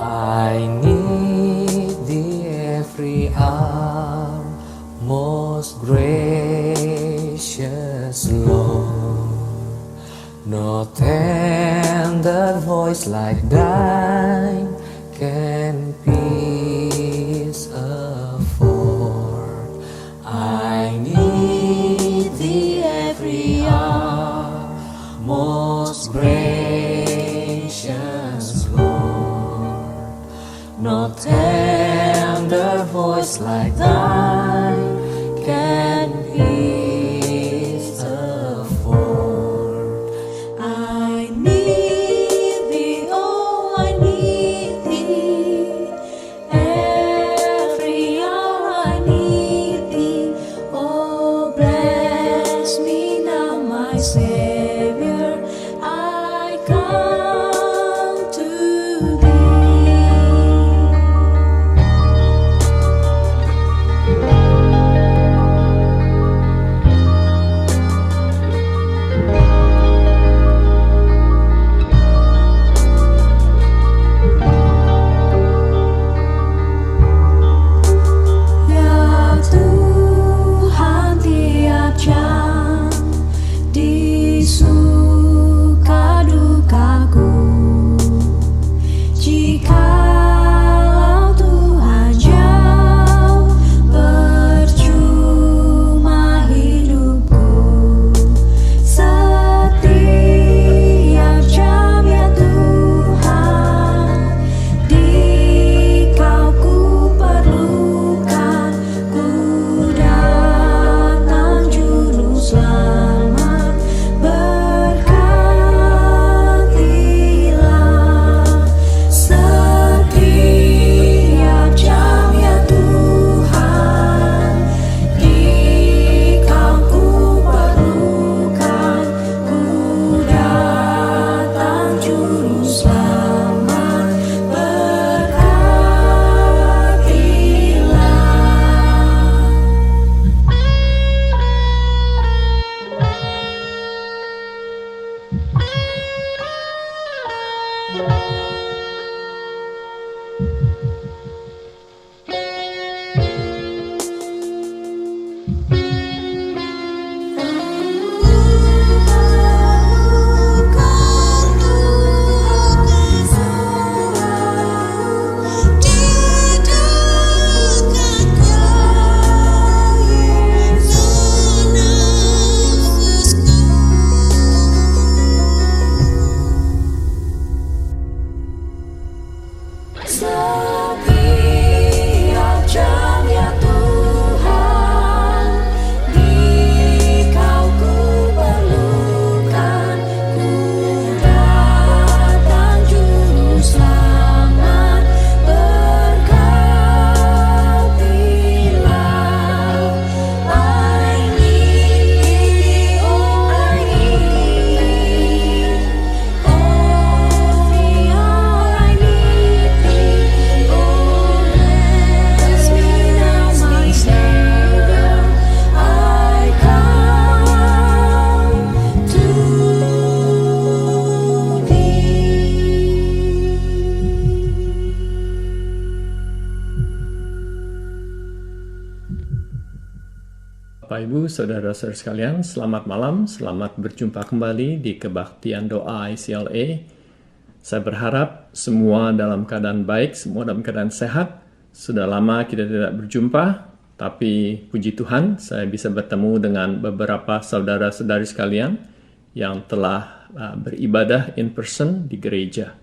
I need thee every hour, most gracious Lord. No tender voice like thine can peace afford. I need thee every hour, most gracious Lord. No tender voice like thine can peace afford. I need thee, oh, I need thee. Every hour I need thee. Oh, bless me now, my Savior. I come to Bapak Ibu, Saudara-saudara sekalian, selamat malam, selamat berjumpa kembali di Kebaktian Doa ICLA. Saya berharap semua dalam keadaan baik, semua dalam keadaan sehat. Sudah lama kita tidak berjumpa, tapi puji Tuhan saya bisa bertemu dengan beberapa saudara-saudari sekalian yang telah beribadah in person di gereja.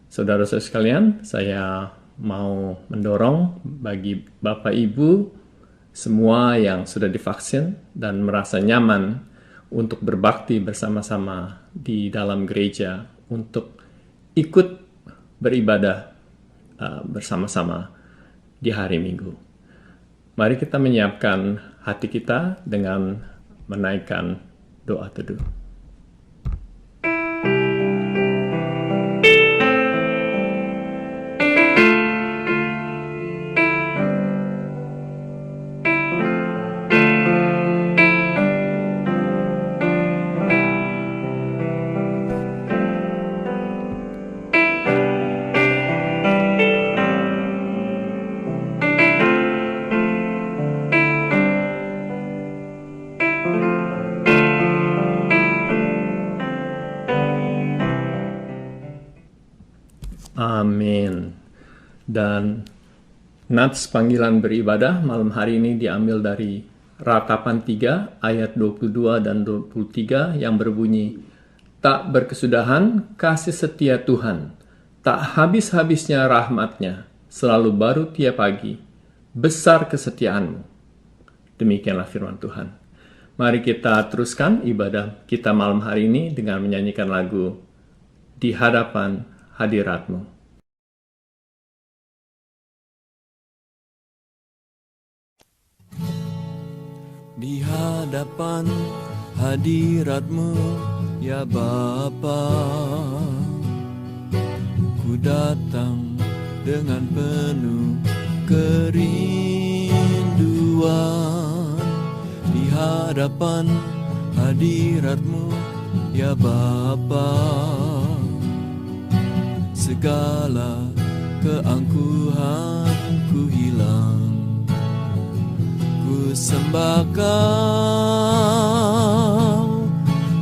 Saudara-saudara sekalian, saya mau mendorong bagi Bapak Ibu semua yang sudah divaksin dan merasa nyaman untuk berbakti bersama-sama di dalam gereja untuk ikut beribadah bersama-sama di hari Minggu. Mari kita menyiapkan hati kita dengan menaikkan doa teduh. Amin. Dan nats panggilan beribadah malam hari ini diambil dari Ratapan 3 ayat 22 dan 23 yang berbunyi, tak berkesudahan kasih setia Tuhan, tak habis-habisnya rahmatnya, selalu baru tiap pagi, besar kesetiaanmu. Demikianlah firman Tuhan. Mari kita teruskan ibadah kita malam hari ini dengan menyanyikan lagu Di Hadapan Hadiratmu. Di hadapan hadiratmu, ya Bapa, ku datang dengan penuh kerinduan. Di hadapan hadiratmu, ya Bapa, segala keangkuhanku hilang. Ku sembah Kau,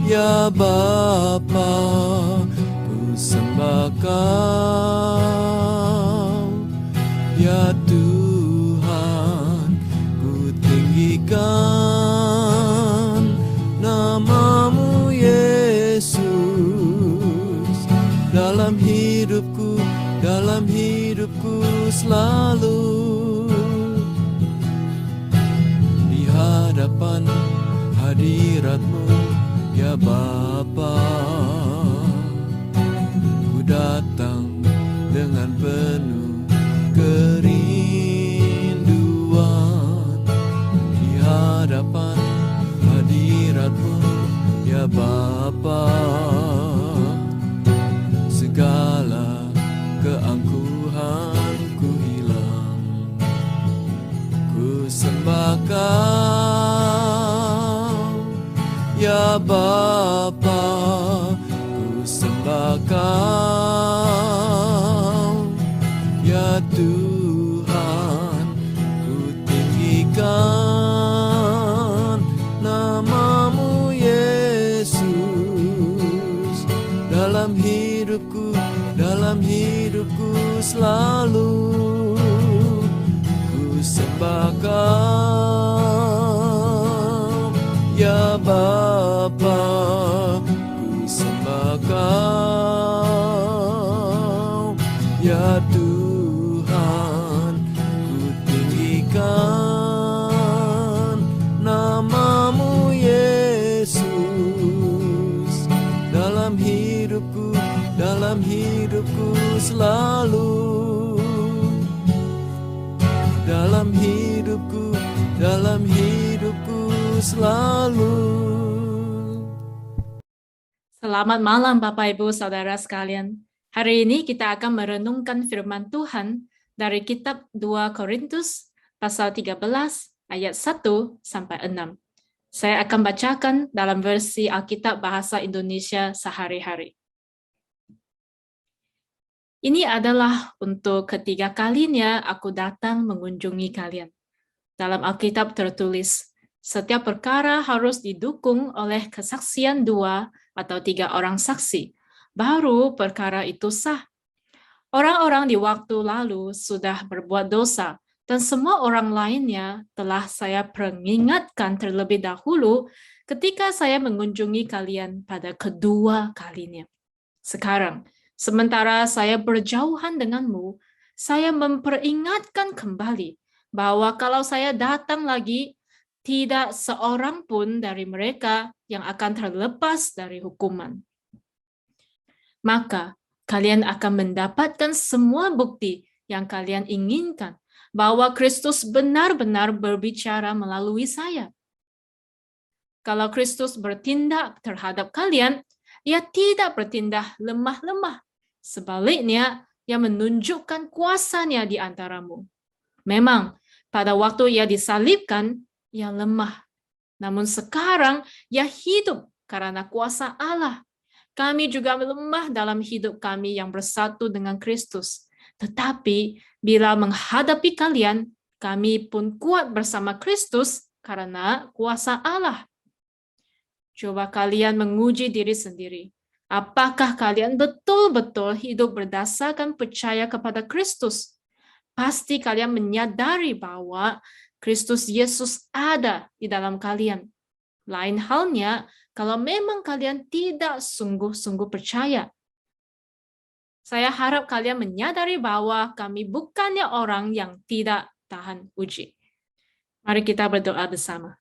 ya Bapa, ku sembah Kau, ya Tuhan, ku tinggikan nama-Mu Yesus dalam hidupku selalu. Di hadapan hadirat-Mu, ya Bapa, ku datang dengan penuh kerinduan. Di hadapan hadirat-Mu, ya Bapa, segala keangkuhanku hilang. Ku sembah Kau, ya Bapa, ku sembah Kau, ya Tuhan, ku tinggikan nama-Mu Yesus dalam hidupku selalu. Ku sembah Kau, ya Bapa, ku sembah Kau, ya Tuhan, ku tinggikan nama-Mu Yesus dalam hidupku selalu. Dalam hidupku selalu. Selamat malam Bapak Ibu Saudara sekalian. Hari ini kita akan merenungkan firman Tuhan dari kitab 2 Korintus pasal 13 ayat 1 sampai 6. Saya akan bacakan dalam versi Alkitab Bahasa Indonesia sehari-hari. Ini adalah untuk ketiga kalinya aku datang mengunjungi kalian. Dalam Alkitab tertulis, Setiap perkara harus didukung oleh kesaksian 2 atau 3 orang saksi. Baru perkara itu sah. Orang-orang di waktu lalu sudah berbuat dosa, dan semua orang lainnya telah saya peringatkan terlebih dahulu ketika saya mengunjungi kalian pada kedua kalinya. Sekarang, sementara saya berjauhan denganmu, saya memperingatkan kembali bahwa kalau saya datang lagi, tidak seorang pun dari mereka yang akan terlepas dari hukuman. Maka kalian akan mendapatkan semua bukti yang kalian inginkan bahwa Kristus benar-benar berbicara melalui saya. Kalau Kristus bertindak terhadap kalian, ia tidak bertindak lemah-lemah. Sebaliknya, ia menunjukkan kuasanya di antaramu. Memang, pada waktu ia disalibkan, ia lemah. Namun sekarang, ia hidup karena kuasa Allah. Kami juga lemah dalam hidup kami yang bersatu dengan Kristus. Tetapi, bila menghadapi kalian, kami pun kuat bersama Kristus karena kuasa Allah. Coba kalian menguji diri sendiri. Apakah kalian betul-betul hidup berdasarkan percaya kepada Kristus? Pasti kalian menyadari bahwa Kristus Yesus ada di dalam kalian. Lain halnya, kalau memang kalian tidak sungguh-sungguh percaya. Saya harap kalian menyadari bahwa kami bukannya orang yang tidak tahan uji. Mari kita berdoa bersama.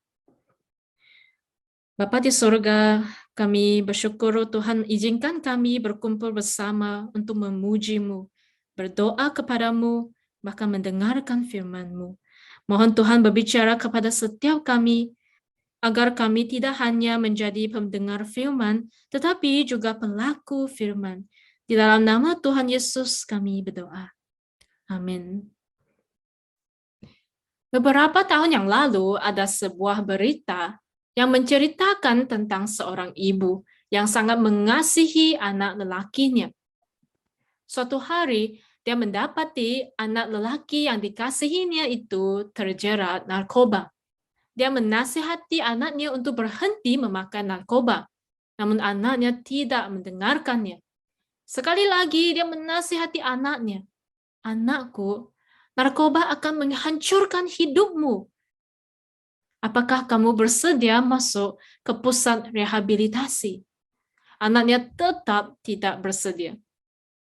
Bapa di surga, kami bersyukur Tuhan izinkan kami berkumpul bersama untuk memuji-Mu, berdoa kepadamu, bahkan mendengarkan firman-Mu. Mohon Tuhan berbicara kepada setiap kami, agar kami tidak hanya menjadi pendengar firman, tetapi juga pelaku firman. Di dalam nama Tuhan Yesus kami berdoa. Amin. Beberapa tahun yang lalu ada sebuah berita yang menceritakan tentang seorang ibu yang sangat mengasihi anak lelakinya. Suatu hari, dia mendapati anak lelaki yang dikasihinya itu terjerat narkoba. Dia menasihati anaknya untuk berhenti memakai narkoba, namun anaknya tidak mendengarkannya. Sekali lagi dia menasihati anaknya, "Anakku, narkoba akan menghancurkan hidupmu. Apakah kamu bersedia masuk ke pusat rehabilitasi?" Anaknya tetap tidak bersedia.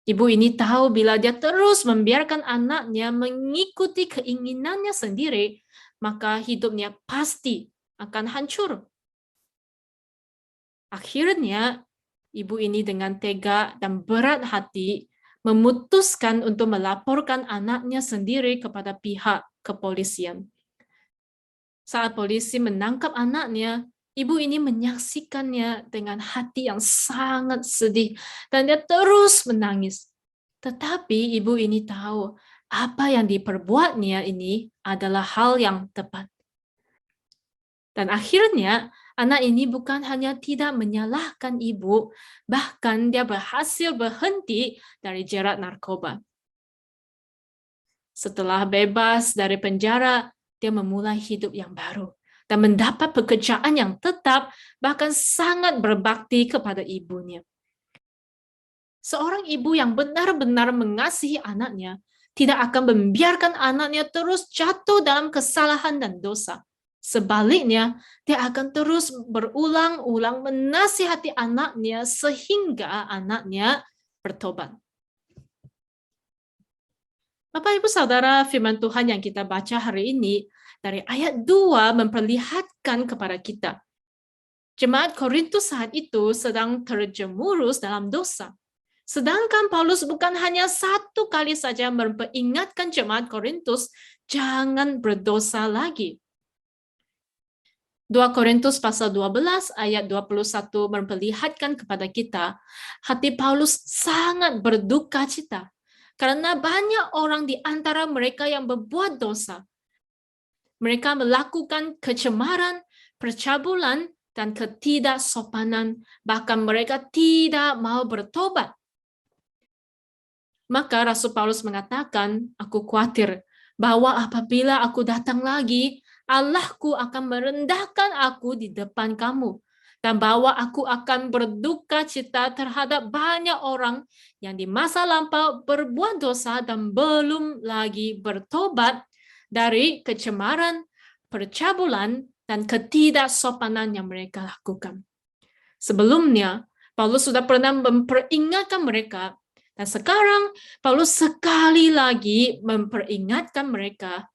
Ibu ini tahu bila dia terus membiarkan anaknya mengikuti keinginannya sendiri, maka hidupnya pasti akan hancur. Akhirnya, ibu ini dengan tega dan berat hati memutuskan untuk melaporkan anaknya sendiri kepada pihak kepolisian. Saat polisi menangkap anaknya, ibu ini menyaksikannya dengan hati yang sangat sedih dan dia terus menangis. Tetapi ibu ini tahu apa yang diperbuatnya ini adalah hal yang tepat. Dan akhirnya anak ini bukan hanya tidak menyalahkan ibu, bahkan dia berhasil berhenti dari jerat narkoba. Setelah bebas dari penjara, dia memulai hidup yang baru dan mendapat pekerjaan yang tetap, bahkan sangat berbakti kepada ibunya. Seorang ibu yang benar-benar mengasihi anaknya tidak akan membiarkan anaknya terus jatuh dalam kesalahan dan dosa. Sebaliknya, dia akan terus berulang-ulang menasihati anaknya sehingga anaknya bertobat. Bapak, Ibu, Saudara, firman Tuhan yang kita baca hari ini dari ayat 2 memperlihatkan kepada kita. Jemaat Korintus saat itu sedang terjerumus dalam dosa. Sedangkan Paulus bukan hanya satu kali saja memperingatkan jemaat Korintus, jangan berdosa lagi. 2 Korintus pasal 12 ayat 21 memperlihatkan kepada kita, hati Paulus sangat berduka cita. Karena banyak orang di antara mereka yang berbuat dosa. Mereka melakukan kecemaran, percabulan, dan ketidaksopanan. Bahkan mereka tidak mau bertobat. Maka Rasul Paulus mengatakan, aku khawatir bahwa apabila aku datang lagi, Allahku akan merendahkan aku di depan kamu, dan bahwa aku akan berduka cita terhadap banyak orang yang di masa lampau berbuat dosa dan belum lagi bertobat dari kecemaran, percabulan, dan ketidaksopanan yang mereka lakukan. Sebelumnya, Paulus sudah pernah memperingatkan mereka, dan sekarang Paulus sekali lagi memperingatkan mereka,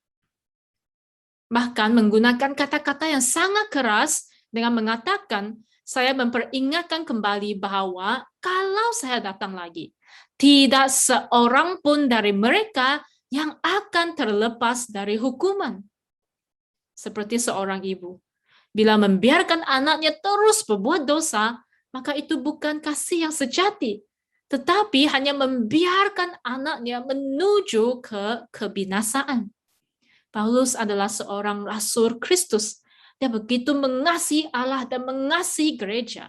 bahkan menggunakan kata-kata yang sangat keras dengan mengatakan, saya memperingatkan kembali bahwa kalau saya datang lagi, tidak seorang pun dari mereka yang akan terlepas dari hukuman. Seperti seorang ibu, bila membiarkan anaknya terus berbuat dosa, maka itu bukan kasih yang sejati, tetapi hanya membiarkan anaknya menuju ke kebinasaan. Paulus adalah seorang rasul Kristus. Dia begitu mengasihi Allah dan mengasihi gereja.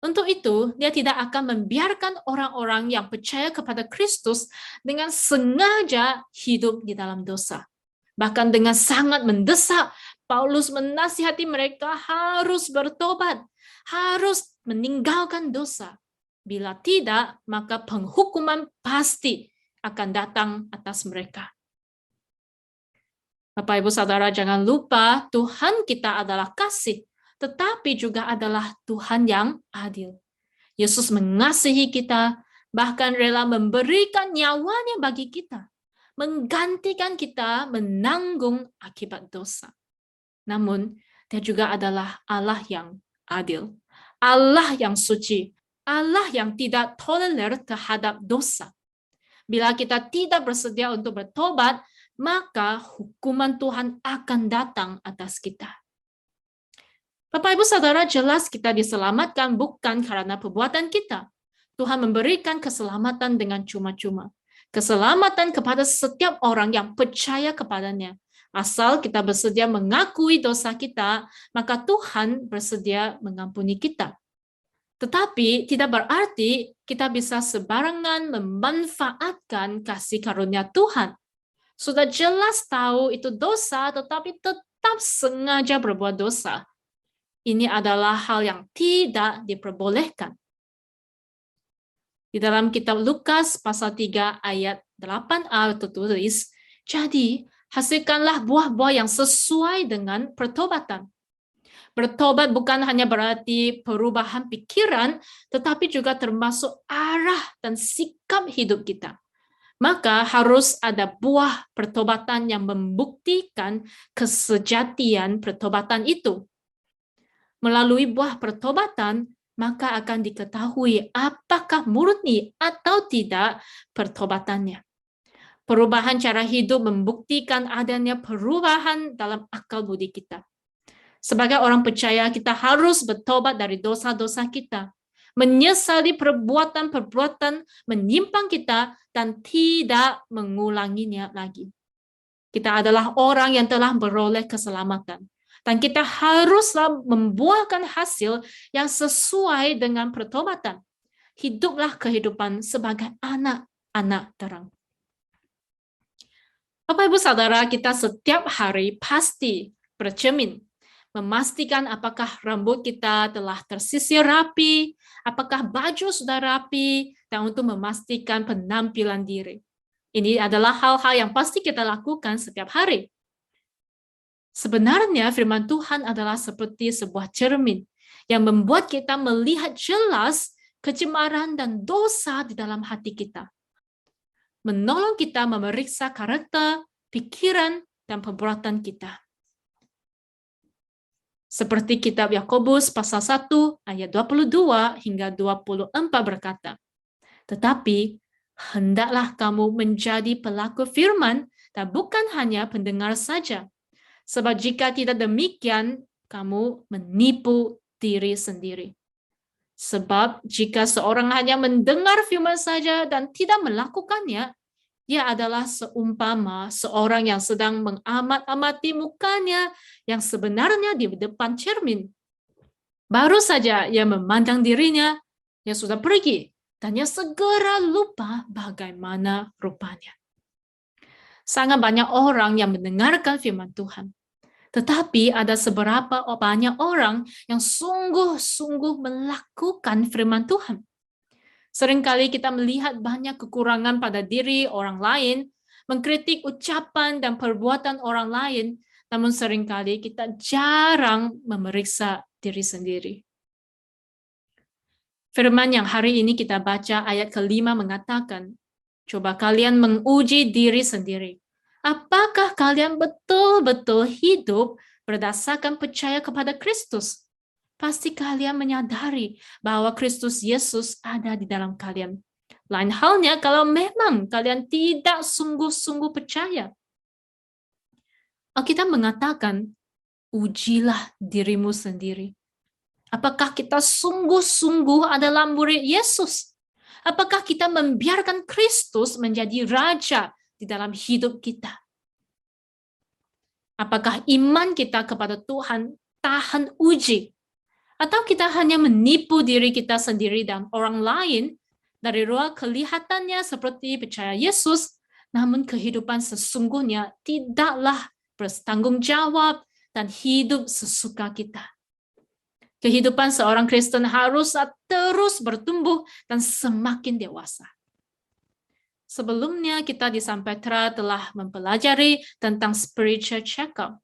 Untuk itu, dia tidak akan membiarkan orang-orang yang percaya kepada Kristus dengan sengaja hidup di dalam dosa. Bahkan dengan sangat mendesak, Paulus menasihati mereka harus bertobat, harus meninggalkan dosa. Bila tidak, maka penghukuman pasti akan datang atas mereka. Bapak, Ibu, Saudara, jangan lupa Tuhan kita adalah kasih, tetapi juga adalah Tuhan yang adil. Yesus mengasihi kita, bahkan rela memberikan nyawanya bagi kita, menggantikan kita menanggung akibat dosa. Namun, dia juga adalah Allah yang adil, Allah yang suci, Allah yang tidak tolerir terhadap dosa. Bila kita tidak bersedia untuk bertobat, maka hukuman Tuhan akan datang atas kita. Bapak, Ibu, Saudara, jelas kita diselamatkan bukan karena perbuatan kita. Tuhan memberikan keselamatan dengan cuma-cuma. Keselamatan kepada setiap orang yang percaya kepadanya. Asal kita bersedia mengakui dosa kita, maka Tuhan bersedia mengampuni kita. Tetapi tidak berarti kita bisa sembarangan memanfaatkan kasih karunia Tuhan. Sudah jelas tahu itu dosa, tetapi tetap sengaja berbuat dosa. Ini adalah hal yang tidak diperbolehkan. Di dalam kitab Lukas pasal 3 ayat 8a tertulis, jadi hasilkanlah buah-buah yang sesuai dengan pertobatan. Bertobat bukan hanya berarti perubahan pikiran, tetapi juga termasuk arah dan sikap hidup kita. Maka harus ada buah pertobatan yang membuktikan kesejatian pertobatan itu. Melalui buah pertobatan, maka akan diketahui apakah murni atau tidak pertobatannya. Perubahan cara hidup membuktikan adanya perubahan dalam akal budi kita. Sebagai orang percaya, kita harus bertobat dari dosa-dosa kita, menyesali perbuatan-perbuatan menyimpang kita, dan tidak mengulanginya lagi. Kita adalah orang yang telah beroleh keselamatan, dan kita haruslah membuahkan hasil yang sesuai dengan pertobatan. Hiduplah kehidupan sebagai anak-anak terang. Bapak, Ibu, Saudara, kita setiap hari pasti bercermin, memastikan apakah rambut kita telah tersisir rapi, apakah baju sudah rapi, dan untuk memastikan penampilan diri. Ini adalah hal-hal yang pasti kita lakukan setiap hari. Sebenarnya firman Tuhan adalah seperti sebuah cermin yang membuat kita melihat jelas kecemaran dan dosa di dalam hati kita. Menolong kita memeriksa karakter, pikiran, dan perbuatan kita. Seperti kitab Yakobus pasal 1 ayat 22 hingga 24 berkata, tetapi hendaklah kamu menjadi pelaku firman dan bukan hanya pendengar saja. Sebab jika tidak demikian, kamu menipu diri sendiri. Sebab jika seorang hanya mendengar firman saja dan tidak melakukannya, ia adalah seumpama seorang yang sedang mengamat-amati mukanya yang sebenarnya di depan cermin. Baru saja ia memandang dirinya, ia sudah pergi, dan ia segera lupa bagaimana rupanya. Sangat banyak orang yang mendengarkan firman Tuhan, Tetapi ada seberapa banyak orang yang sungguh-sungguh melakukan firman Tuhan. Seringkali kita melihat banyak kekurangan pada diri orang lain, mengkritik ucapan dan perbuatan orang lain, namun seringkali kita jarang memeriksa diri sendiri. Firman yang hari ini kita baca ayat ke-5 mengatakan, coba kalian menguji diri sendiri. Apakah kalian betul-betul hidup berdasarkan percaya kepada Kristus? Pasti kalian menyadari bahwa Kristus Yesus ada di dalam kalian. Lain halnya kalau memang kalian tidak sungguh-sungguh percaya. Alkitab mengatakan, ujilah dirimu sendiri. Apakah kita sungguh-sungguh adalah murid Yesus? Apakah kita membiarkan Kristus menjadi raja di dalam hidup kita? Apakah iman kita kepada Tuhan tahan uji? Atau kita hanya menipu diri kita sendiri dan orang lain dari luar kelihatannya seperti percaya Yesus, namun kehidupan sesungguhnya tidaklah bertanggung jawab dan hidup sesuka kita. Kehidupan seorang Kristen harus terus bertumbuh dan semakin dewasa. Sebelumnya kita di Sampetra telah mempelajari tentang spiritual check-up.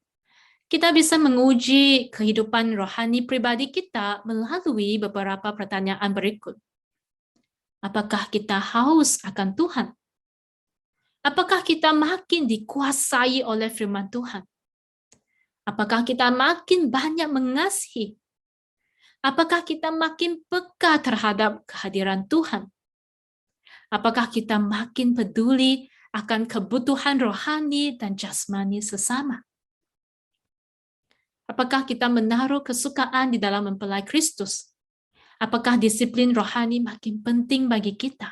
Kita bisa menguji kehidupan rohani pribadi kita melalui beberapa pertanyaan berikut. Apakah kita haus akan Tuhan? Apakah kita makin dikuasai oleh firman Tuhan? Apakah kita makin banyak mengasihi? Apakah kita makin peka terhadap kehadiran Tuhan? Apakah kita makin peduli akan kebutuhan rohani dan jasmani sesama? Apakah kita menaruh kesukaan di dalam mempelai Kristus? Apakah disiplin rohani makin penting bagi kita?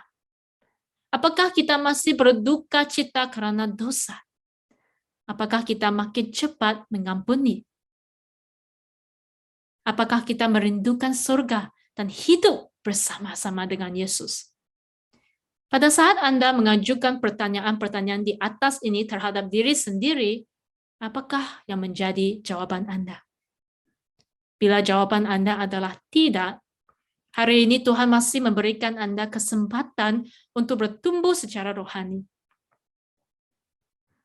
Apakah kita masih berduka cita karena dosa? Apakah kita makin cepat mengampuni? Apakah kita merindukan surga dan hidup bersama-sama dengan Yesus? Pada saat Anda mengajukan pertanyaan-pertanyaan di atas ini terhadap diri sendiri, apakah yang menjadi jawaban Anda? Bila jawaban Anda adalah tidak, hari ini Tuhan masih memberikan Anda kesempatan untuk bertumbuh secara rohani.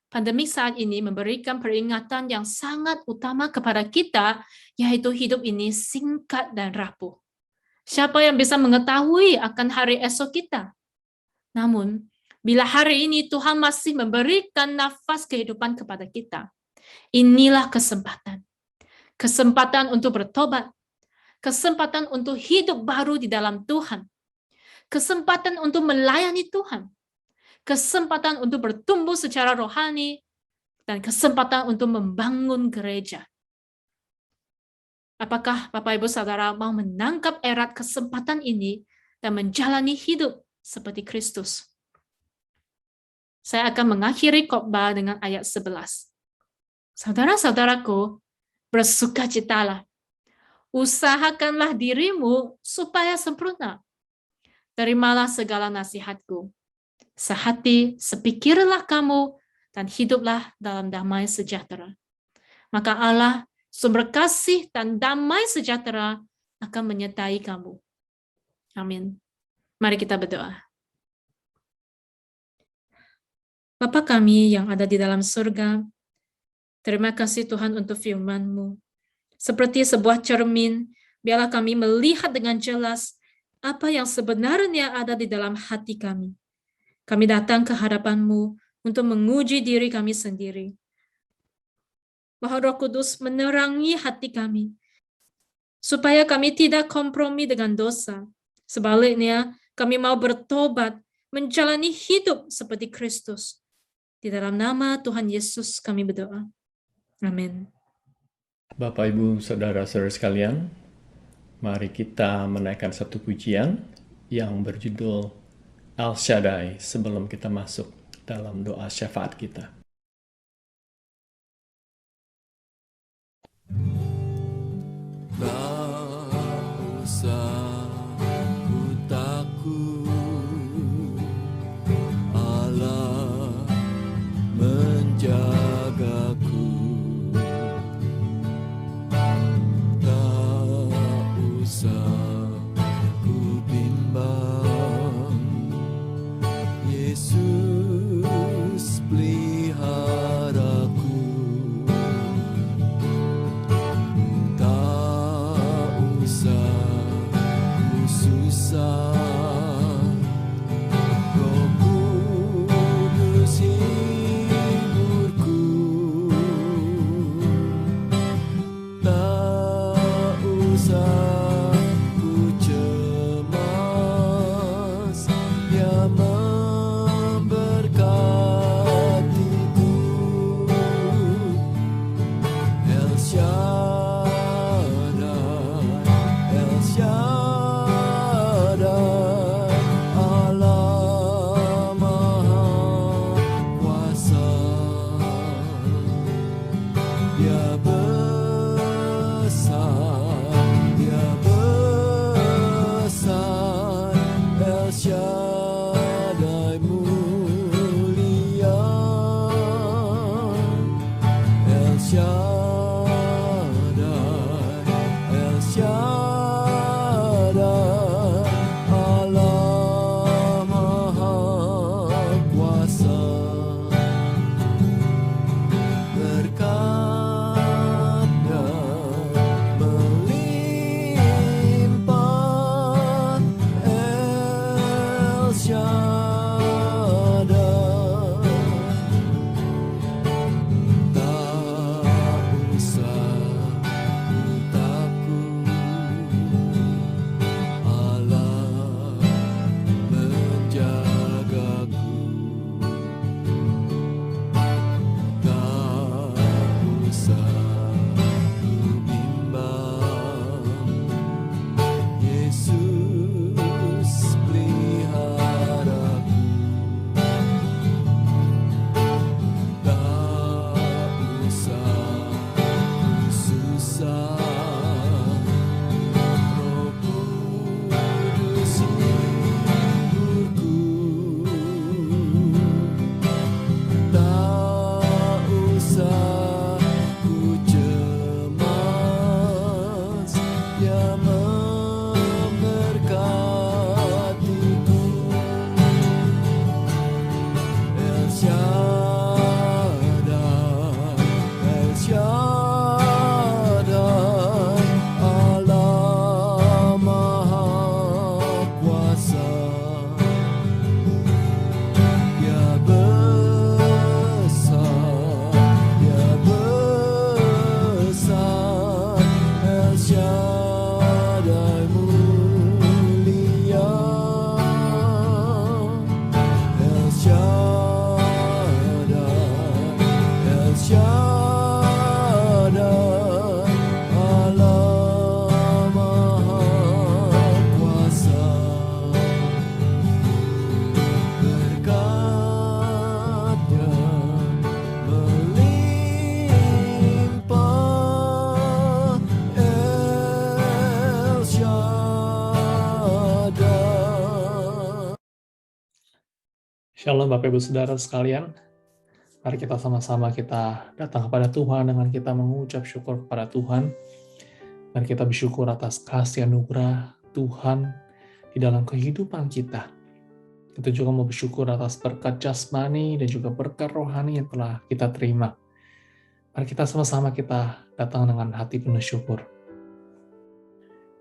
Pandemi saat ini memberikan peringatan yang sangat utama kepada kita, yaitu hidup ini singkat dan rapuh. Siapa yang bisa mengetahui akan hari esok kita? Namun, bila hari ini Tuhan masih memberikan nafas kehidupan kepada kita, inilah kesempatan. Kesempatan untuk bertobat, kesempatan untuk hidup baru di dalam Tuhan, kesempatan untuk melayani Tuhan, kesempatan untuk bertumbuh secara rohani, dan kesempatan untuk membangun gereja. Apakah Bapak Ibu Saudara mau menangkap erat kesempatan ini dan menjalani hidup seperti Kristus? Saya akan mengakhiri khotbah dengan ayat 11. Saudara-saudaraku, bersukacitalah. Usahakanlah dirimu supaya sempurna. Terimalah segala nasihatku. Sehati, sepikirlah kamu, dan hiduplah dalam damai sejahtera. Maka Allah, sumber kasih dan damai sejahtera akan menyertai kamu. Amin. Mari kita berdoa. Bapa kami yang ada di dalam surga, terima kasih Tuhan untuk firman-Mu. Seperti sebuah cermin, biarlah kami melihat dengan jelas apa yang sebenarnya ada di dalam hati kami. Kami datang ke hadapan-Mu untuk menguji diri kami sendiri. Bahwa Roh Kudus menerangi hati kami, supaya kami tidak kompromi dengan dosa. Sebaliknya, kami mau bertobat, menjalani hidup seperti Kristus. Di dalam nama Tuhan Yesus kami berdoa. Amin. Bapak, Ibu, Saudara-saudara sekalian, mari kita menaikkan satu pujian yang berjudul El Shaddai sebelum kita masuk dalam doa syafaat kita. Tak usah ku takut, Allah menjagaku. usah ku bimbang, Yesus peliharaku. Tak usah ku susah, Roh Kudus hiburku. Tak usah ku cemas, Dia memberkatiku. El Shaddai, El Shaddai, Allah Maha Kuasa. Dia besar, El Shaddai mulia, El Shaddai, Allah Maha Kuasa. Berkatnya melimpah, El Shaddai. Tak usah ku takut, Allah menjagaku. Tak usah ku bimbang, Yesus peliharaku. Tak usah ku susah, Roh Kudus hiburku. Tak usah ku cemas, Dia memberkatiku. El Shaddai, El Shaddai, Allah Maha Kuasa. Dia besar, El Shaddai mulia, El Shaddai, Allah Maha Kuasa. Berkatnya melimpah, El Shaddai. Shalom Bapak Ibu Saudara sekalian. Mari kita sama-sama kita datang kepada Tuhan dengan kita mengucap syukur kepada Tuhan. Mari kita bersyukur atas kasih anugerah Tuhan di dalam kehidupan kita. Kita juga mau bersyukur atas berkat jasmani dan juga berkat rohani yang telah kita terima. Mari kita sama-sama kita datang dengan hati penuh syukur.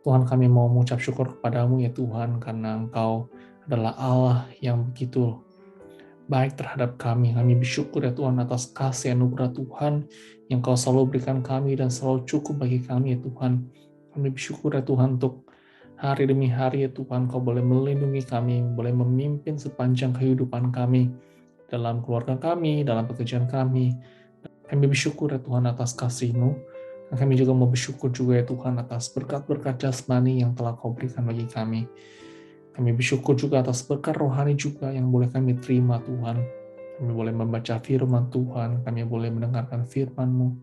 Tuhan, kami mau mengucap syukur kepadamu ya Tuhan, karena Engkau adalah Allah yang begitu baik terhadap kami. Kami bersyukur ya Tuhan atas kasih anugerah Tuhan yang Kau selalu berikan kami dan selalu cukup bagi kami ya Tuhan. Kami bersyukur ya Tuhan untuk hari demi hari ya Tuhan, Kau boleh melindungi kami, boleh memimpin sepanjang kehidupan kami, dalam keluarga kami, dalam pekerjaan kami. Kami bersyukur ya Tuhan atas kasih-Mu, dan kami juga mau bersyukur juga ya Tuhan atas berkat-berkat jasmani yang telah Kau berikan bagi kami. Kami bersyukur juga atas berkat rohani juga yang boleh kami terima Tuhan. Kami boleh membaca firman Tuhan, kami boleh mendengarkan firman-Mu.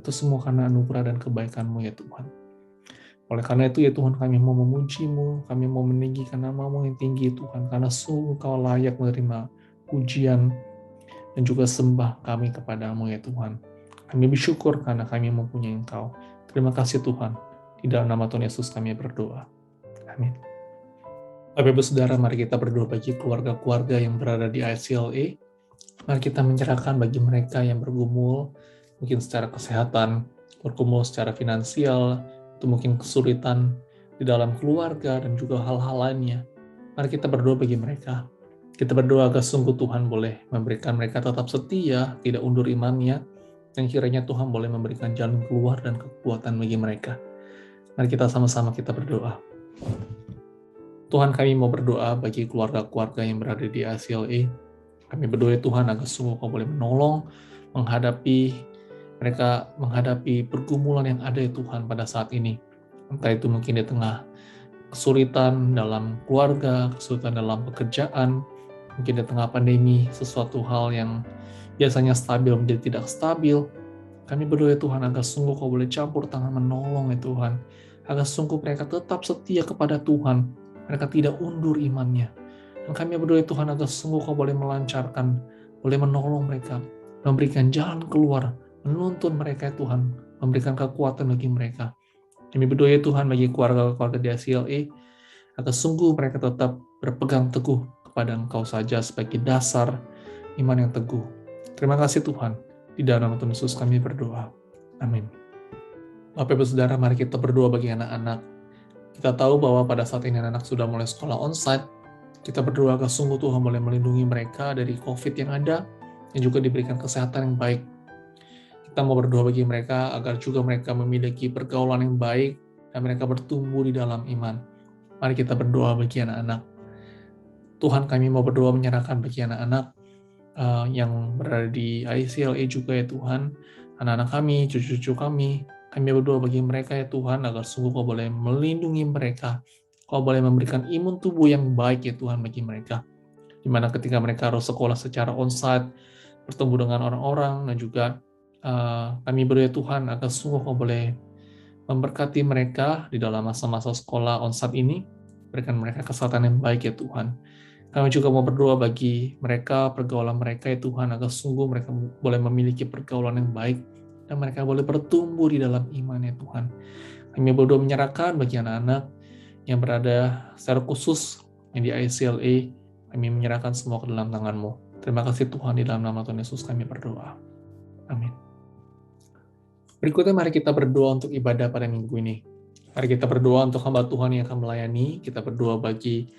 Itu semua karena anugerah dan kebaikan-Mu ya Tuhan. Oleh karena itu ya Tuhan, kami mau memuji-Mu, kami mau meninggikan nama-Mu yang tinggi Tuhan, karena sungguh Kau layak menerima pujian dan juga sembah kami kepadamu ya Tuhan. Kami bersyukur karena kami mempunyai Engkau. Terima kasih Tuhan. Di Di dalam nama Tuhan Yesus kami berdoa. Amin. Bapak Ibu Saudara, mari kita berdoa bagi keluarga-keluarga yang berada di ICLA. Mari kita menyerahkan bagi mereka yang bergumul, mungkin secara kesehatan, bergumul secara finansial, atau mungkin kesulitan di dalam keluarga dan juga hal-hal lainnya. Mari kita berdoa bagi mereka. Kita berdoa agar sungguh Tuhan boleh memberikan mereka tetap setia, tidak undur imannya, dan kiranya Tuhan boleh memberikan jalan keluar dan kekuatan bagi mereka. Mari kita sama-sama kita berdoa. Tuhan, kami mau berdoa bagi keluarga-keluarga yang berada di ICLA. Kami berdoa Tuhan agar sungguh Kau boleh menolong, menghadapi pergumulan yang ada ya Tuhan pada saat ini. Entah itu mungkin di tengah kesulitan dalam keluarga, kesulitan dalam pekerjaan, mungkin di tengah pandemi, sesuatu hal yang biasanya stabil menjadi tidak stabil. Kami berdoa Tuhan agar sungguh Kau boleh campur tangan menolong ya Tuhan. Agar sungguh mereka tetap setia kepada Tuhan. Mereka tidak undur imannya. Dan kami berdoa Tuhan agar sungguh Kau boleh melancarkan, boleh menolong mereka, memberikan jalan keluar, menuntun mereka Tuhan, memberikan kekuatan bagi mereka. Kami berdoa Tuhan bagi keluarga-keluarga di ICLA, agar sungguh mereka tetap berpegang teguh kepada Engkau saja sebagai dasar iman yang teguh. Terima kasih Tuhan. Di dalam nama Tuhan Yesus kami berdoa. Amin. Bapak Ibu Saudara, mari kita berdoa bagi anak-anak. Kita tahu bahwa pada saat ini anak-anak sudah mulai sekolah onsite. Kita berdoa agar sungguh Tuhan boleh melindungi mereka dari COVID yang ada, dan juga diberikan kesehatan yang baik. Kita mau berdoa bagi mereka agar juga mereka memiliki pergaulan yang baik, dan mereka bertumbuh di dalam iman. Mari kita berdoa bagi anak-anak. Tuhan, kami mau berdoa menyerahkan bagi anak-anak yang berada di ICLA juga ya Tuhan. Anak-anak kami, cucu-cucu kami berdoa bagi mereka ya Tuhan, agar sungguh Kau boleh melindungi mereka. Kau boleh memberikan imun tubuh yang baik ya Tuhan bagi mereka. Dimana ketika mereka harus sekolah secara onsite, bertemu dengan orang-orang, dan juga kami berdoa Tuhan agar sungguh Kau boleh memberkati mereka di dalam masa-masa sekolah onsite ini, berikan mereka kesehatan yang baik ya Tuhan. Kami juga mau berdoa bagi mereka, pergaulan mereka ya Tuhan, agar sungguh mereka boleh memiliki pergaulan yang baik, dan mereka boleh bertumbuh di dalam iman ya Tuhan. Kami berdoa menyerahkan bagi anak-anak yang berada secara khusus yang di ICLA, kami menyerahkan semua ke dalam tangan-Mu. Terima kasih Tuhan, di dalam nama Tuhan Yesus kami berdoa. Amin. Berikutnya mari kita berdoa untuk ibadah pada minggu ini. Mari kita berdoa untuk hamba Tuhan yang akan melayani. Kita berdoa bagi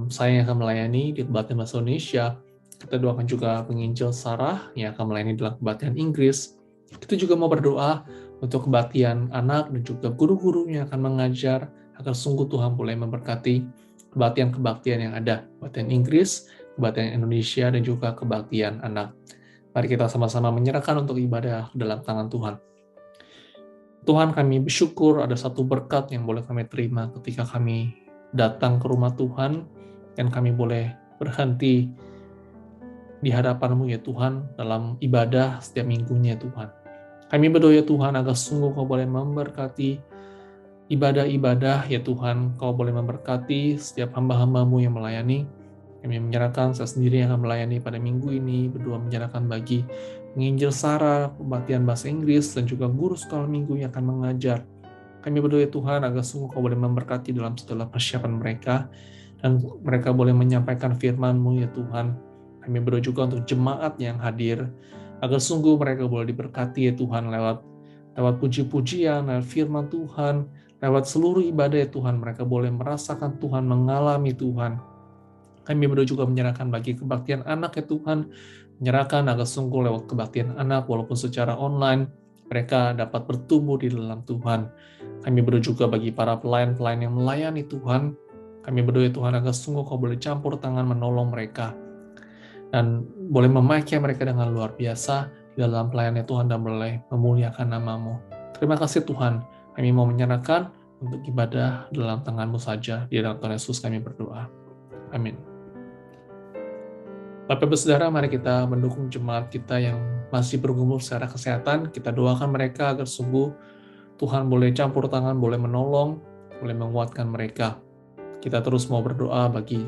saya yang akan melayani di Kebaktian Bahasa Indonesia. Kita doakan juga penginjil Sarah yang akan melayani dalam Kebaktian Inggris. Kita juga mau berdoa untuk kebaktian anak dan juga guru-guru yang akan mengajar, agar sungguh Tuhan boleh memberkati kebaktian-kebaktian yang ada, kebaktian Inggris, kebaktian Indonesia, dan juga kebaktian anak. Mari kita sama-sama menyerahkan untuk ibadah dalam tangan Tuhan. Tuhan, kami bersyukur ada satu berkat yang boleh kami terima ketika kami datang ke rumah Tuhan, dan kami boleh berhenti di hadapan-Mu ya Tuhan dalam ibadah setiap minggunya Tuhan. Kami berdoa ya Tuhan agar sungguh Kau boleh memberkati ibadah-ibadah ya Tuhan. Kau boleh memberkati setiap hamba-hamba-Mu yang melayani. Kami menyerahkan saya sendiri yang akan melayani pada minggu ini, berdoa menyerahkan bagi penginjil Sarah, kebaktian bahasa Inggris, dan juga guru sekolah minggu yang akan mengajar. Kami berdoa ya Tuhan agar sungguh Kau boleh memberkati dalam segala persiapan mereka, dan mereka boleh menyampaikan firman-Mu ya Tuhan. Kami berdoa juga untuk jemaat yang hadir, agar sungguh mereka boleh diberkati ya Tuhan lewat puji-pujian, lewat firman Tuhan, lewat seluruh ibadah ya Tuhan. Mereka boleh merasakan Tuhan, mengalami Tuhan. Kami berdoa juga menyerahkan bagi kebaktian anak ya Tuhan, menyerahkan agar sungguh lewat kebaktian anak, walaupun secara online, mereka dapat bertumbuh di dalam Tuhan. Kami berdoa juga bagi para pelayan-pelayan yang melayani Tuhan. Kami berdoa ya Tuhan agar sungguh Kau boleh campur tangan menolong mereka, dan boleh memakai mereka dengan luar biasa di dalam pelayanan Tuhan, dan boleh memuliakan nama-Mu. Terima kasih Tuhan, kami mau menyerahkan untuk ibadah dalam tangan-Mu saja. Di dalam Tuhan Yesus kami berdoa. Amin. Bapak Ibu Saudara, mari kita mendukung jemaat kita yang masih bergumul secara kesehatan. Kita doakan mereka agar sungguh Tuhan boleh campur tangan, boleh menolong, boleh menguatkan mereka. Kita terus mau berdoa bagi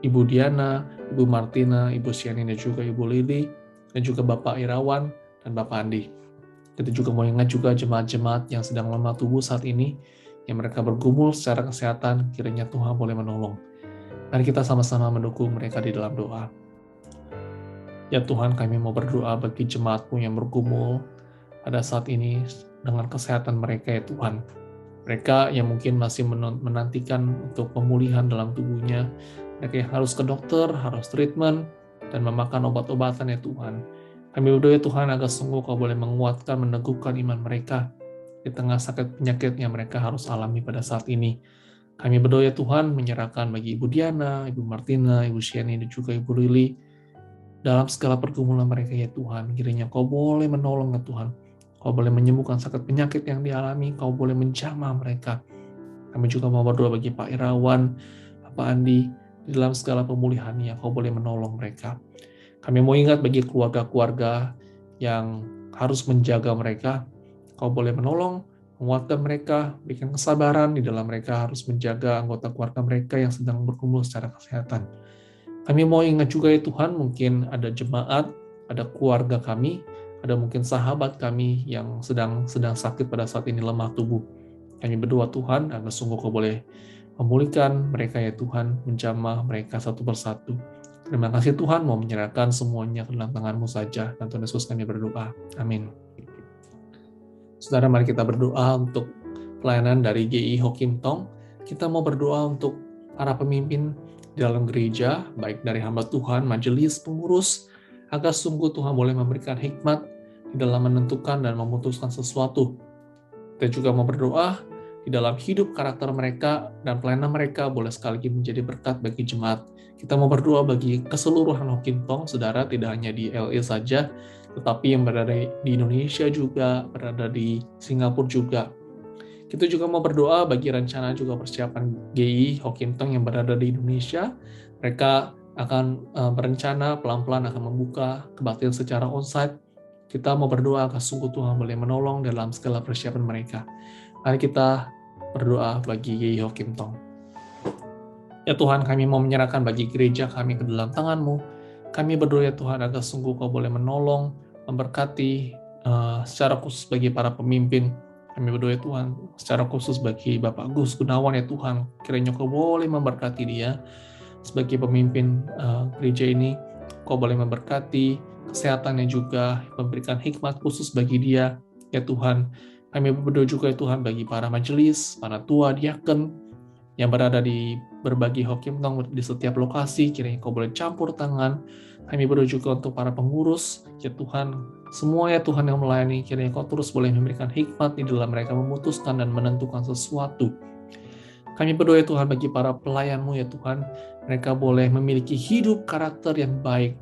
Ibu Diana, Ibu Martina, Ibu Siani, dan juga Ibu Lili, dan juga Bapak Irawan dan Bapak Andi. Kita juga mau ingat juga jemaat-jemaat yang sedang lemah tubuh saat ini, yang mereka bergumul secara kesehatan, kiranya Tuhan boleh menolong. Mari kita sama-sama mendukung mereka di dalam doa. Ya Tuhan, kami mau berdoa bagi jemaat-Mu yang bergumul pada saat ini dengan kesehatan mereka ya Tuhan. Mereka yang mungkin masih menantikan untuk pemulihan dalam tubuhnya, mereka yang harus ke dokter, harus treatment, dan memakan obat-obatan ya Tuhan. Kami berdoa ya Tuhan agar sungguh Kau boleh menguatkan, meneguhkan iman mereka di tengah sakit penyakit yang mereka harus alami pada saat ini. Kami berdoa ya Tuhan menyerahkan bagi Ibu Diana, Ibu Martina, Ibu Shani, dan juga Ibu Lili dalam segala pergumulan mereka ya Tuhan. Kiranya Kau boleh menolong ya Tuhan. Kau boleh menyembuhkan sakit penyakit yang dialami, Kau boleh menjamah mereka. Kami juga mau berdoa bagi Pak Irawan, Pak Andi, di dalam segala pemulihannya, Kau boleh menolong mereka. Kami mau ingat bagi keluarga-keluarga yang harus menjaga mereka, Kau boleh menolong, menguatkan mereka, berikan kesabaran di dalam mereka harus menjaga anggota keluarga mereka yang sedang bergumul secara kesehatan. Kami mau ingat juga ya Tuhan, mungkin ada jemaat, ada keluarga kami, ada mungkin sahabat kami yang sedang sakit pada saat ini lemah tubuh. Kami berdoa Tuhan agar sungguh Kau boleh memulihkan mereka ya Tuhan, menjamah mereka satu persatu. Terima kasih Tuhan, mau menyerahkan semuanya ke dalam tangan-Mu saja, dan Tuhan Yesus kami berdoa. Amin. Saudara, mari kita berdoa untuk pelayanan dari GI Hokim Tong. Kita mau berdoa untuk para pemimpin di dalam gereja, baik dari hamba Tuhan, majelis, pengurus, agar sungguh Tuhan boleh memberikan hikmat di dalam menentukan dan memutuskan sesuatu. Kita juga mau berdoa di dalam hidup karakter mereka dan pelayanan mereka boleh sekali menjadi berkat bagi jemaat. Kita mau berdoa bagi keseluruhan Hokim Tong, saudara, tidak hanya di LA saja, tetapi yang berada di Indonesia juga, berada di Singapura juga. Kita juga mau berdoa bagi rencana juga persiapan GI Hokim Tong yang berada di Indonesia. Mereka akan berencana pelan-pelan akan membuka kebaktian secara onsite. Kita mau berdoa agar sungguh Tuhan boleh menolong dalam segala persiapan mereka. Mari kita berdoa bagi GI Hokim Tong. Ya Tuhan, kami mau menyerahkan bagi gereja kami ke dalam tangan-Mu. Kami berdoa ya Tuhan agar sungguh Kau boleh menolong, memberkati secara khusus bagi para pemimpin. Kami berdoa ya Tuhan secara khusus bagi Bapak Gus Gunawan ya Tuhan. Kiranya Kau boleh memberkati dia sebagai pemimpin gereja ini. Kau boleh memberkati kesehatannya juga, memberikan hikmat khusus bagi dia ya Tuhan. Kami berdoa juga ya Tuhan bagi para majelis, para tua, diaken, yang berada di berbagai Hokim Tong di setiap lokasi, kiranya Kau boleh campur tangan. Kami berdoa juga untuk para pengurus, ya Tuhan, semua ya Tuhan yang melayani, kiranya Kau terus boleh memberikan hikmat di dalam mereka memutuskan dan menentukan sesuatu. Kami berdoa ya Tuhan bagi para pelayan-Mu ya Tuhan, mereka boleh memiliki hidup karakter yang baik,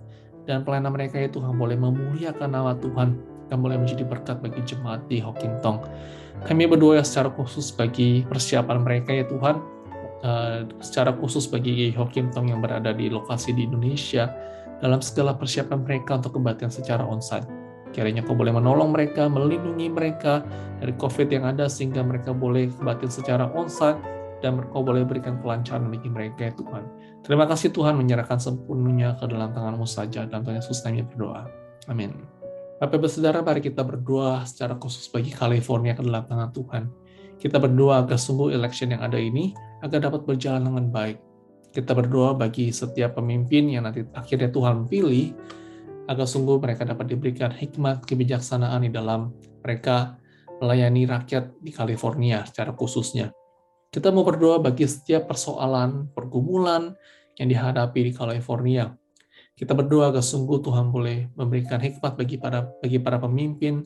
dan pelayanan mereka ya Tuhan boleh memuliakan nama Tuhan, dan boleh menjadi berkat bagi jemaat di Hokim Tong. Kami berdoa secara khusus bagi persiapan mereka ya Tuhan, secara khusus bagi Hokim Tong yang berada di lokasi di Indonesia, dalam segala persiapan mereka untuk kebaktian secara onsite. Kiranya Kau boleh menolong mereka, melindungi mereka dari COVID yang ada, sehingga mereka boleh kebaktian secara onsite, dan Kau boleh berikan kelancaran bagi mereka ya Tuhan. Terima kasih Tuhan, menyerahkan sepenuhnya ke dalam tangan-Mu saja, dan Tuhan Yesus kami berdoa. Amin. Bapak Ibu Saudara, mari kita berdoa secara khusus bagi California ke dalam tangan Tuhan. Kita berdoa agar sungguh election yang ada ini agar dapat berjalan dengan baik. Kita berdoa bagi setiap pemimpin yang nanti akhirnya Tuhan pilih, agar sungguh mereka dapat diberikan hikmat kebijaksanaan di dalam mereka melayani rakyat di California secara khususnya. Kita mau berdoa bagi setiap persoalan, pergumulan yang dihadapi di California. Kita berdoa agar sungguh Tuhan boleh memberikan hikmat bagi para pemimpin,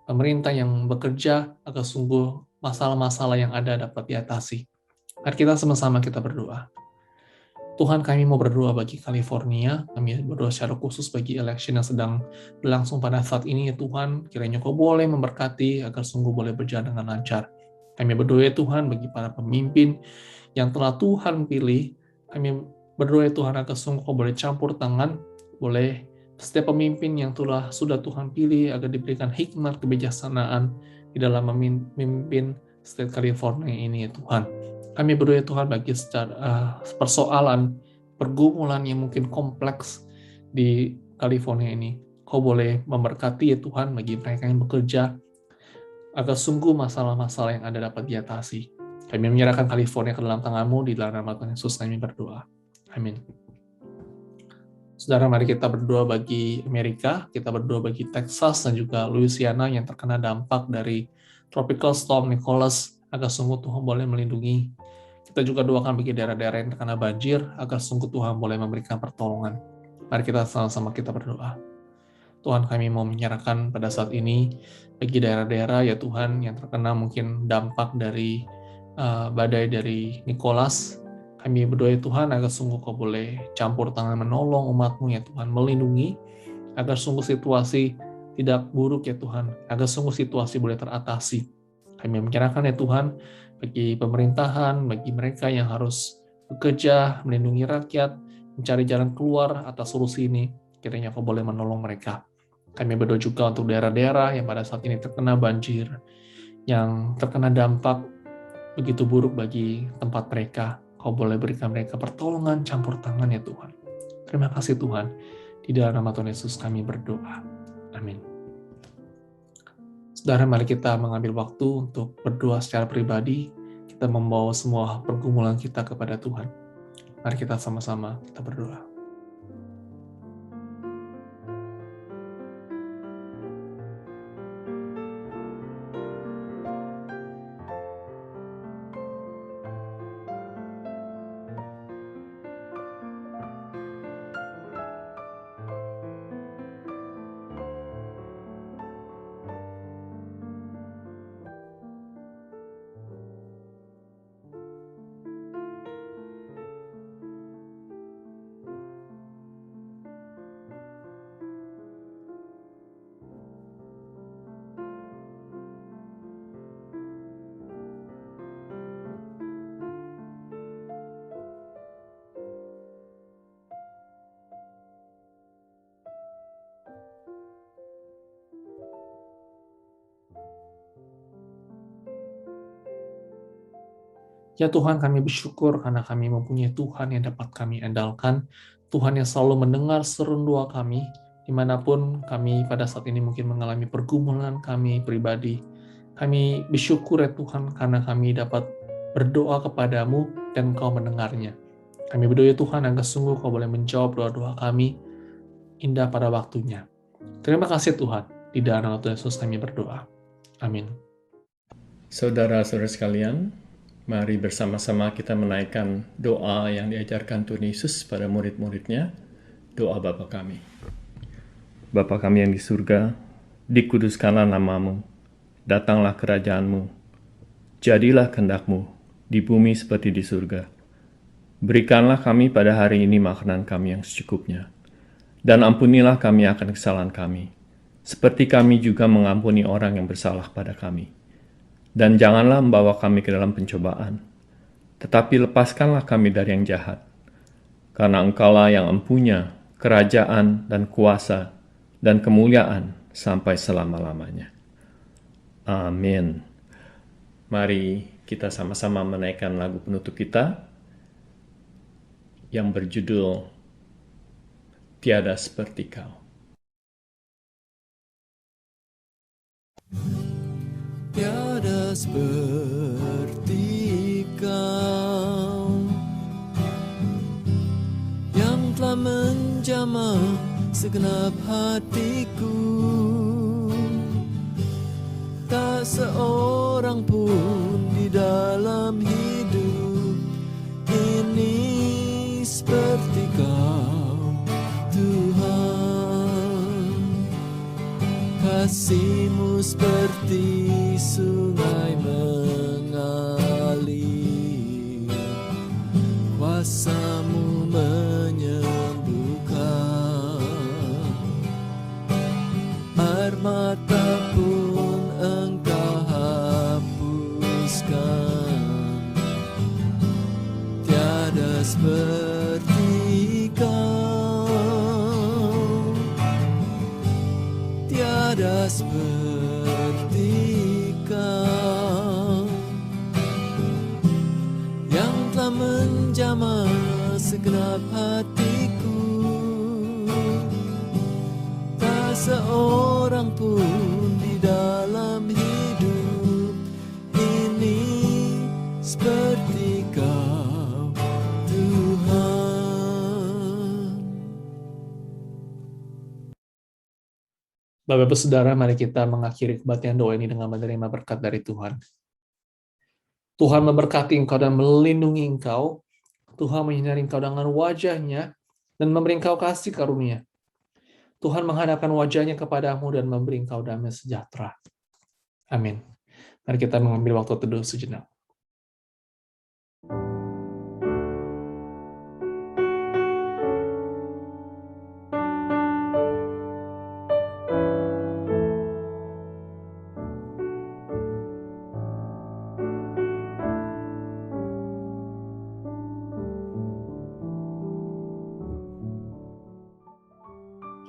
pemerintah yang bekerja, agar sungguh masalah-masalah yang ada dapat diatasi. Mari kita sama-sama kita berdoa. Tuhan, kami mau berdoa bagi California, kami berdoa secara khusus bagi election yang sedang berlangsung pada saat ini ya Tuhan, kiranya Kau boleh memberkati agar sungguh boleh berjalan dengan lancar. Kami berdoa ya Tuhan bagi para pemimpin yang telah Tuhan pilih, kami berdoa ya Tuhan agar sungguh Kau boleh campur tangan, boleh setiap pemimpin yang sudah Tuhan pilih agar diberikan hikmat kebijaksanaan di dalam memimpin state California ini ya Tuhan. Kami berdoa ya Tuhan bagi persoalan, pergumulan yang mungkin kompleks di California ini. Kau boleh memberkati ya Tuhan bagi mereka yang bekerja, agar sungguh masalah-masalah yang ada dapat diatasi. Kami menyerahkan California ke dalam tangan-Mu, di dalam nama Tuhan Yesus kami berdoa. Amin. Saudara, mari kita berdoa bagi Amerika, kita berdoa bagi Texas dan juga Louisiana yang terkena dampak dari Tropical Storm Nicholas, agar sungguh Tuhan boleh melindungi. Kita juga doakan bagi daerah-daerah yang terkena banjir, agar sungguh Tuhan boleh memberikan pertolongan. Mari kita sama-sama kita berdoa. Tuhan, kami mau menyerahkan pada saat ini bagi daerah-daerah ya Tuhan yang terkena mungkin dampak dari badai dari Nicholas. Kami berdoa ya Tuhan agar sungguh Kau boleh campur tangan menolong umat-Mu ya Tuhan, melindungi agar sungguh situasi tidak buruk ya Tuhan, agar sungguh situasi boleh teratasi. Kami menyerahkan ya Tuhan bagi pemerintahan, bagi mereka yang harus bekerja, melindungi rakyat, mencari jalan keluar atas solusi ini, kiranya Kau boleh menolong mereka. Kami berdoa juga untuk daerah-daerah yang pada saat ini terkena banjir, yang terkena dampak begitu buruk bagi tempat mereka. Kau boleh berikan mereka pertolongan, campur tangan ya Tuhan. Terima kasih Tuhan. Di dalam nama Tuhan Yesus kami berdoa. Amin. Saudara, mari kita mengambil waktu untuk berdoa secara pribadi. Kita membawa semua pergumulan kita kepada Tuhan. Mari kita sama-sama kita berdoa. Ya Tuhan, kami bersyukur karena kami mempunyai Tuhan yang dapat kami andalkan, Tuhan yang selalu mendengar seru doa kami, dimanapun kami pada saat ini mungkin mengalami pergumulan kami pribadi. Kami bersyukur ya Tuhan karena kami dapat berdoa kepadamu dan Engkau mendengarnya. Kami berdoa ya Tuhan agar sungguh Kau boleh menjawab doa-doa kami indah pada waktunya. Terima kasih Tuhan, di dalam nama Tuhan Yesus kami berdoa. Amin. Saudara-saudara sekalian, mari bersama-sama kita menaikkan doa yang diajarkan Tuhan Yesus pada murid-muridnya, doa Bapa kami. Bapa kami yang di surga, dikuduskanlah nama-Mu, datanglah kerajaan-Mu, jadilah kehendak-Mu di bumi seperti di surga. Berikanlah kami pada hari ini makanan kami yang secukupnya, dan ampunilah kami akan kesalahan kami, seperti kami juga mengampuni orang yang bersalah pada kami. Dan janganlah membawa kami ke dalam pencobaan, tetapi lepaskanlah kami dari yang jahat. Karena Engkaulah yang empunya kerajaan dan kuasa dan kemuliaan sampai selama-lamanya. Amin. Mari kita sama-sama menaikkan lagu penutup kita yang berjudul Tiada Seperti Kau. Tiada seperti Kau yang telah menjamah segenap hatiku. Tak seorang pun di dalam hidup ini seperti Kau, Tuhan. Kasih-Mu seperti sungai mengalir, kuasa-Mu menyembuhkan, air mata pun Engkau hapuskan. Tiada seperti Kau, tiada seperti Kau yang telah menjamah segenap hatiku. Tak seorang pun di dalam hidup seperti Kau, Tuhan. Bapak-Ibu Saudara, mari kita mengakhiri kebaktian doa ini dengan menerima berkat dari Tuhan. Tuhan memberkati engkau dan melindungi engkau. Tuhan menyinari engkau dengan wajah-Nya dan memberi engkau kasih karunia. Tuhan menghadapkan wajah-Nya kepadamu dan memberi engkau damai sejahtera. Amin. Mari kita mengambil waktu teduh sejenak.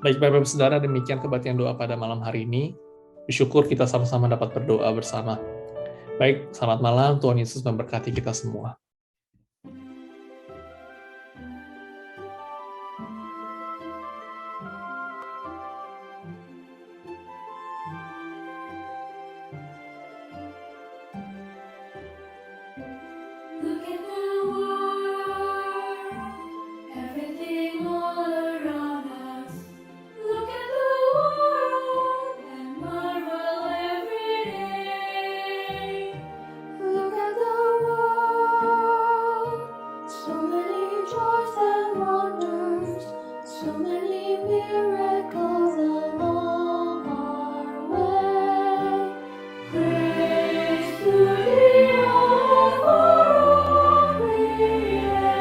Baik, Bapak-Ibu Saudara, demikian kebaktian doa pada malam hari ini. Bersyukur kita sama-sama dapat berdoa bersama. Baik, selamat malam. Tuhan Yesus memberkati kita semua. Look at the world, everything all around us. Look at the world and marvel every day. Look at the world, so many joys and wonders, so many miracles along our way. Praise to the Lord for all creation.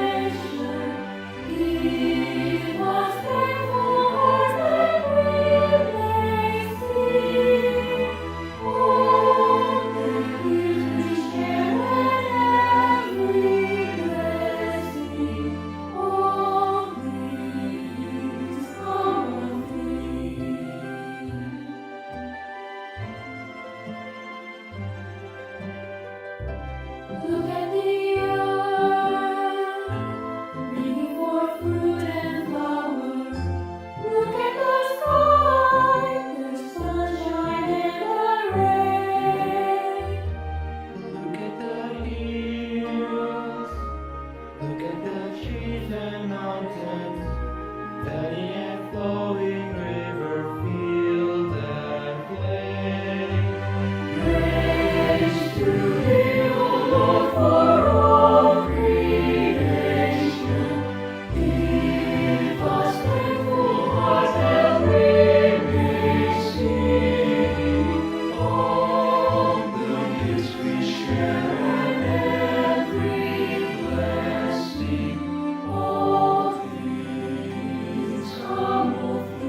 Give us thankful hearts that we may sing. All the gifts we share and every blessing. All these come of Thee. Look at the earth, bringing forth fruit and flower. Look at the sky, the sunshine and the rain. Look at the hills, look at the trees and mountains, valley and flowing river, field and plain. Praise to Thee, O Lord, for all creation. Give us thankful hearts that we may sing. All the gifts we share and every blessing. All things come of Thee.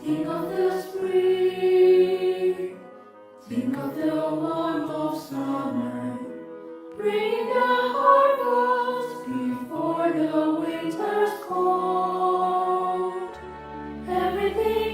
Think of the spring, think of the warmth of summer, bring the harvest before the winter's cold. Everything